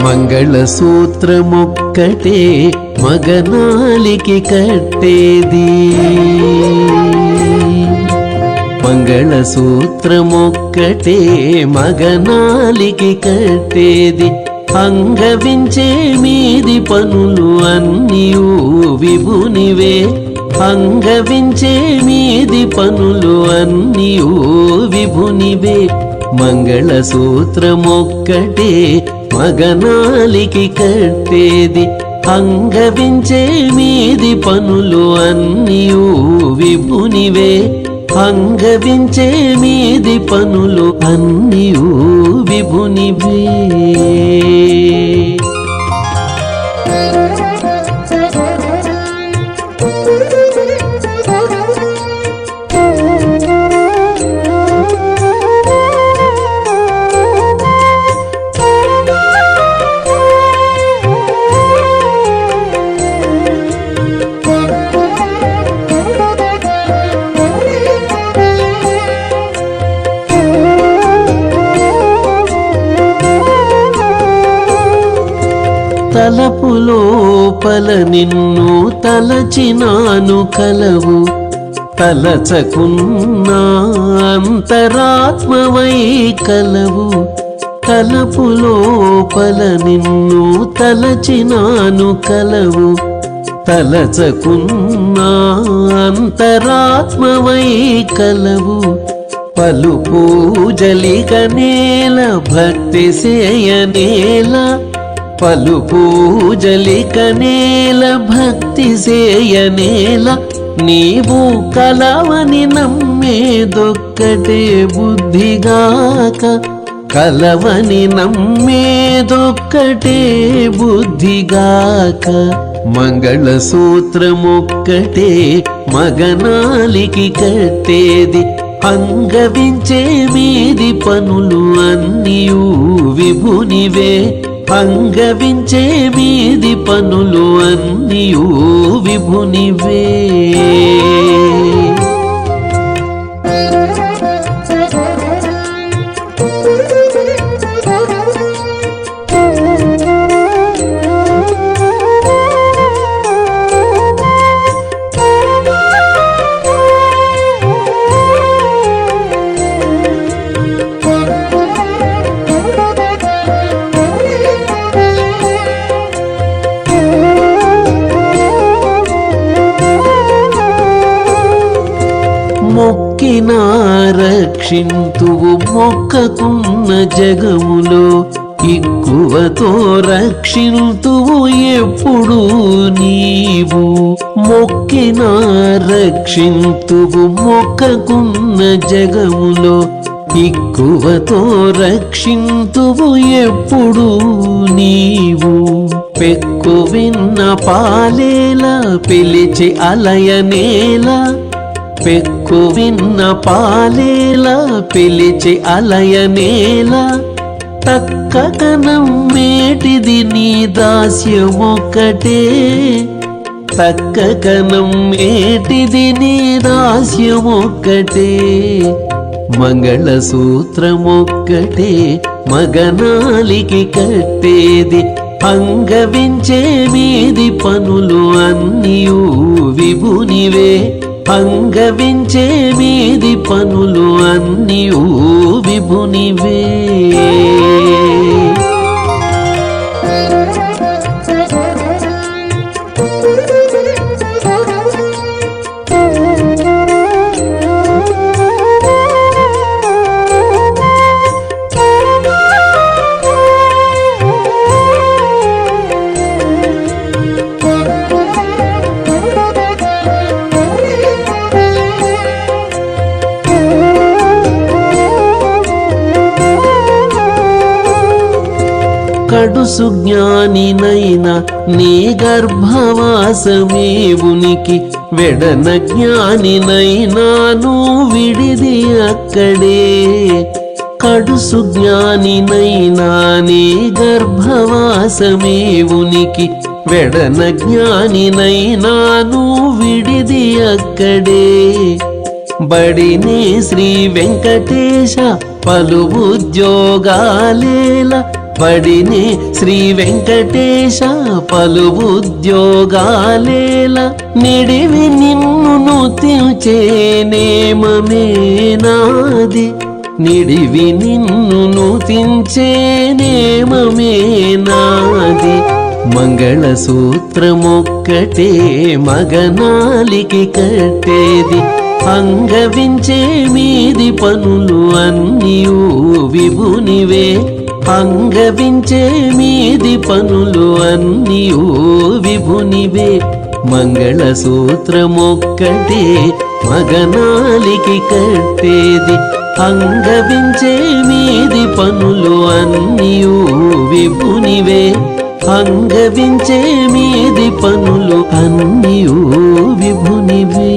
మంగళసూత్రమొక్కటే మగనాలికి కట్టేది. మంగళసూత్రమొక్కటే మగనాలికి కట్టేది. అంగవించే మీది పనులు అన్నియూ విభునివే. అంగవించే మీది పనులు అన్నియూ విభునివే. మంగళసూత్రమొక్కటే మగనాలికి కట్టేది. అంగవించే మీది పనులు అన్నియూ విభునివే. అంగవించే మీది పనులు అన్నియూ విభునివే. తలపులోపల నిన్ను తలచినాను కలవు. తలచకున్నా అంతరాత్మవై కలవు. తలపులోపల నిన్ను తలచినాను కలవు. తలచకున్నా అంతరాత్మవై కలవు. పలు పూజలిక నేల భక్తి సేయనేల. పలు పూజలిక నేల భక్తి సేయనేల. నీవు కలవని నమ్మేదొక్కటే బుద్ధిగాక. కలవని నమ్మేదొక్కటే బుద్ధిగాక. మంగళసూత్రమొక్కటే మగనాలికి కట్టేది. అంగవించే మీది పనులు అన్నియూ విభునివే. అంగవించే మీది పనులు అన్నియూ విభునివే. మొక్కినా రక్షింతువు మొక్కకున్న జగములో. ఎక్కువతో రక్షింతువు ఎప్పుడు నీవు. మొక్కినా రక్షింతువు మొక్కకున్న జగములో. ఎక్కువతో రక్షింతువు ఎప్పుడు నీవు. పెక్కు విన్న పాలేల పిలిచి అలయనేల. పెక్కు విన్న పాలేల పిలిచి అలయనేల. తక్కక నమ్మేటిది నీ దాస్యమొక్కటే. తక్కక నమ్మేటిది నీ దాస్యమొక్కటే. మంగళసూత్రమొక్కటే మగనాలికి కట్టేది. అంగవించే మీది పనులు అన్నియూ విభునివే. అంగవించే మీది పనులు అన్నియూ విభునివే. కడుసు జ్ఞానినైనా నీ గర్భవాసమే ఉనికి. వెడన జ్ఞానినైనాను విడిది అక్కడే. కడుసు జ్ఞానినైనా నీ గర్భవాసమే ఉనికి. వెడన జ్ఞానినైనాను విడిది అక్కడే. బడినే శ్రీ వెంకటేశ పలు ఉద్యోగాలేల. పడినే శ్రీ వెంకటేశ పలు ఉద్యోగాలేల నిడివి నిన్ను నుతించేనేమమే నాది నిడివి నిన్ను నుతించేనేమమే నాది మంగళసూత్రమొక్కటే మగనాలికి కట్టేది అంగవించే మీది పనులు అన్నియూ విభునివే అంగవించే మీది పనులు అన్నియూ విభునివే మంగళసూత్రమొక్కటే మగనాలికి కట్టేది అంగవించే మీది పనులు అన్నియూ విభునివే అంగవించే మీది పనులు అన్నియూ విభునివే